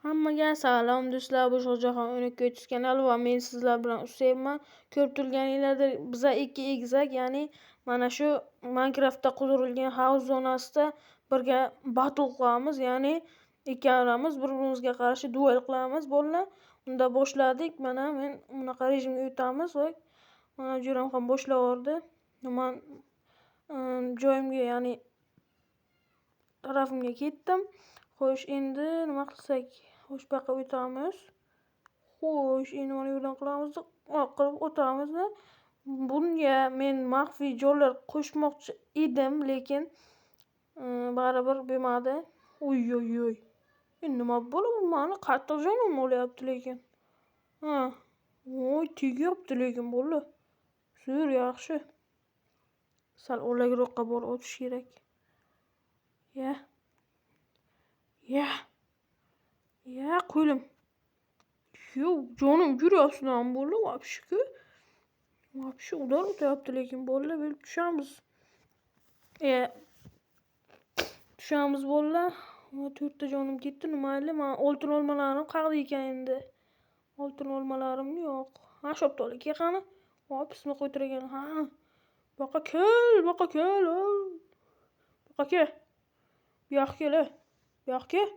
Hammaga salom do'stlar, bu Shohjahon 12 kanali va men sizlar bilan Useyman. Ko'rib turganingizdek, biza 2 egizak, ya'ni mana shu Minecraftda qudurilgan havuz zonasida birga battle qilamiz, ya'ni ikkalamiz bir-birimizga qarshi duel qilamiz, bolalar. Unda boshladik. Mana men bunaqa rejimga o'tamiz va mana Juram ham boshlavordi. Men joyimga, ya'ni tarafimga ketdim. Xo'sh, endi nima qilsak? Xo'sh, bu yoqqa o'tamiz. Xo'sh, endi mana yo'ldan qilib o'tamiz. Bunga men maxfiy joylar qo'shmoqchi edim, lekin baribir bo'lmadi. Oy. Endi nima bo'ldi? Mani qattiq jonim olyapti lekin. Ha. Voy, tegyapti lekin bo'ldi. Zo'r, yaxshi. Sal o'lagroqqa borib o'tish kerak. Ya, qo'lim. Yo, jonim yuryapti ham bo'ldi, vobshe-ku. Vobshe udar o'tyapti lekin bo'ldi, bo'lib tushamiz. Tushamiz bolalar. 4 ta jonim ketdi, nimayli. Men oltin olmalarim qayerda ekan endi? Oltin olmalarim yo'q. Ha, shoptolik qani? Hop, ismi qo'ytirgan. Ha. Bu yoqqa kel. Bu yoqqa kel. Bu yoqqa kel.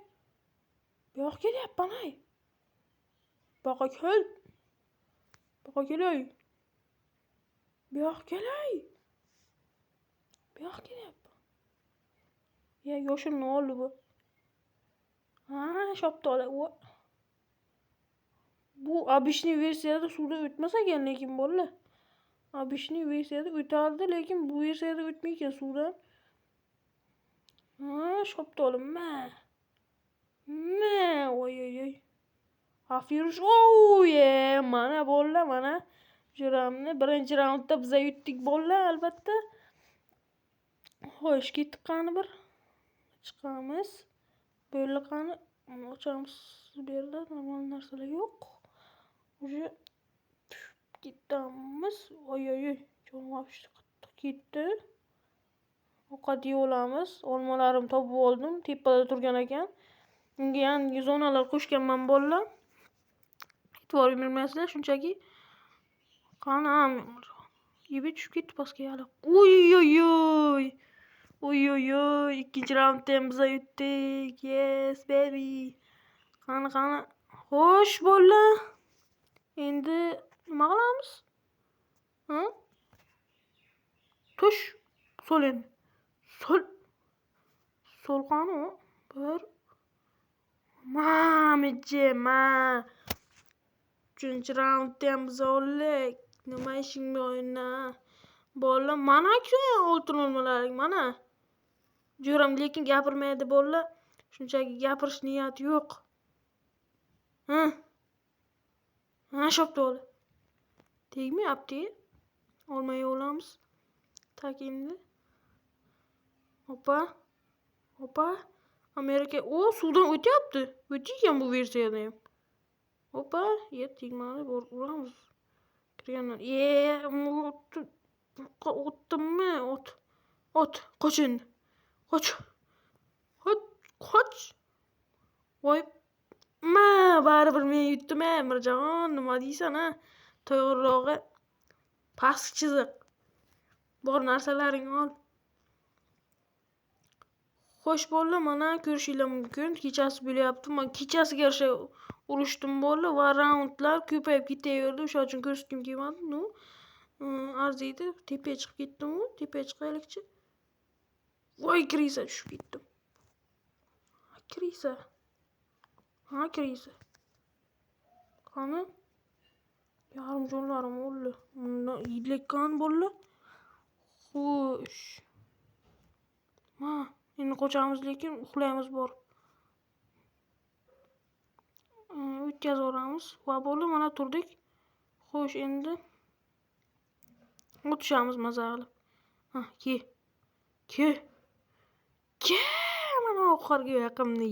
Bu yoqqa kelyapman, ay. Bu yoqqa kel. Bu yoqqa kelay. Bu yoqqa kelay. Bu yoqqa kelyapman. Ya, yoshimni oldi bu. Ha, shoptolik. Bu обычный versiyada suvda o'tmas ekan, lekin bolalar. Обычный versiyada o'tardi, lekin bu versiyada o'tmaydi suvdan. Ha, shoptolim. Oy. Afirush. Mana bolalar, mana Juramni birinchi raundda biz yutdik bolalar, albatta. Xo'sh, ketdik qani bir. Chiqamiz. Bo'ldi qani. Ochamiz bu yerda normal narsalar yo'q. Уже ketamiz. Oy. Jonim vobshe ketdi. Ovqat yeb olamiz. Olmalarim topib oldim. Tepada turgan ekan. Unga yangi zonalar qo'shganman bolalar. E'tibor bermaysizlar, shunchaki. Qani yeb tushib ketdi pastga hali. Oy. Ikkinchi raundda ham biz yutdik. Yes, baby. Qani. Xo'sh, bolalar. Endi nima qilamiz? Ha? Tush. Sol endi. Sol qani? Bir. Uchinchi raundda ham biz oldik. Nima ishing bor endi? Bolalar, mana-ku oltin olmalaring, mana. Juram lekin gapirmaydi bolalar. Shunchaki gapirish niyati yo'q. Ha, shoptoli. Tegmayapti. Olmay olamiz. Tak endi. Opa. Amerika. Suvdan o'tyapti. O'tgan bu versiyada ham. Opa, tegmadi, uramiz. Kirganlar. O'tdimmi? Ot. Qoch endi. Qoch. Voy. Baribir men yutdim, Mirjahon. Nima deysan, ha? To'g'rirog'i pastki chiziq. Bor narsalaringni ol. Xo'sh bolalar, mana ko'rishinglar mumkin. Kechasi bo'lyapti. Men kechasiga yarasha urishdim bolalar va raundlar ko'payib ketaverdi. O'sha uchun ko'rsatgim kelmadi. Arziydi. Tepaga chiqib ketdim. Tepaga chiqaylikchi. Voy, krisa tushib ketdim. Krisa. Qani? Yarim jonlarim o'ldi. Bundan yidlikkan bolalar. Xo'sh. Endi qochamiz, lekin uxlaymiz borib. O'tkazib olamiz. Va bo'ldi, mana turdik. Xo'sh, endi o'tishamiz maza qilib. Ke. Mana oxirgi yoqimni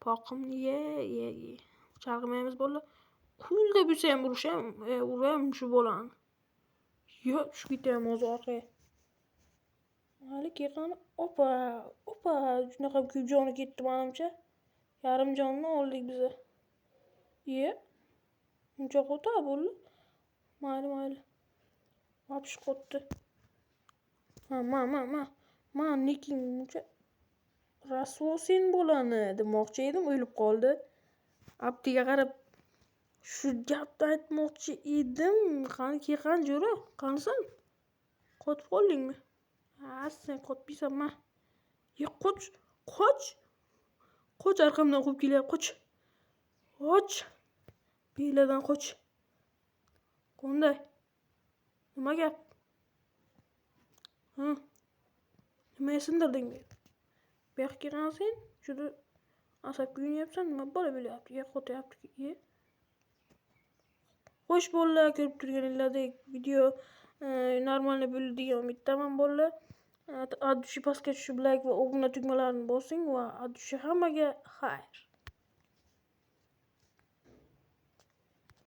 poqimni chalg'imaymiz bolalar. Kulda bo'lsa ham uram shu bolani. Yo'q, tushib ketayam hozir orqaga. Hali qani. Opa. Shunaqa kuyib joni ketdi menimcha. Yarimjonni oldik biza. Iye. Unchoq o'ta bo'ldi. Mayli. Вообще qotdi. Ma neking buncha rasvo sen bo'lani demoqchi edim, o'lib qoldi. Aptiga qarab shu gapni aytmoqchi edim. Qani jo'ra? Qanisan? Qotib qoldingmi? Sen qotmaysan. Qoch. Qoch, arqamdan quvib kelyapti. Qoch. Beladan qoch. Qanday? Nima gap? Nima sindirding men? Bu yoqqa kelgansen, juda asabga o'ynayapsan. Nima bo'lyapti? Qo'tyapti. Xo'sh bolalar, ko'rib turganinglardek video normalniy bo'ldi degan umiddaman bolalar. Addushi pastga tushib like va obuna tugmalarini bosing va addushi hammaga xayr.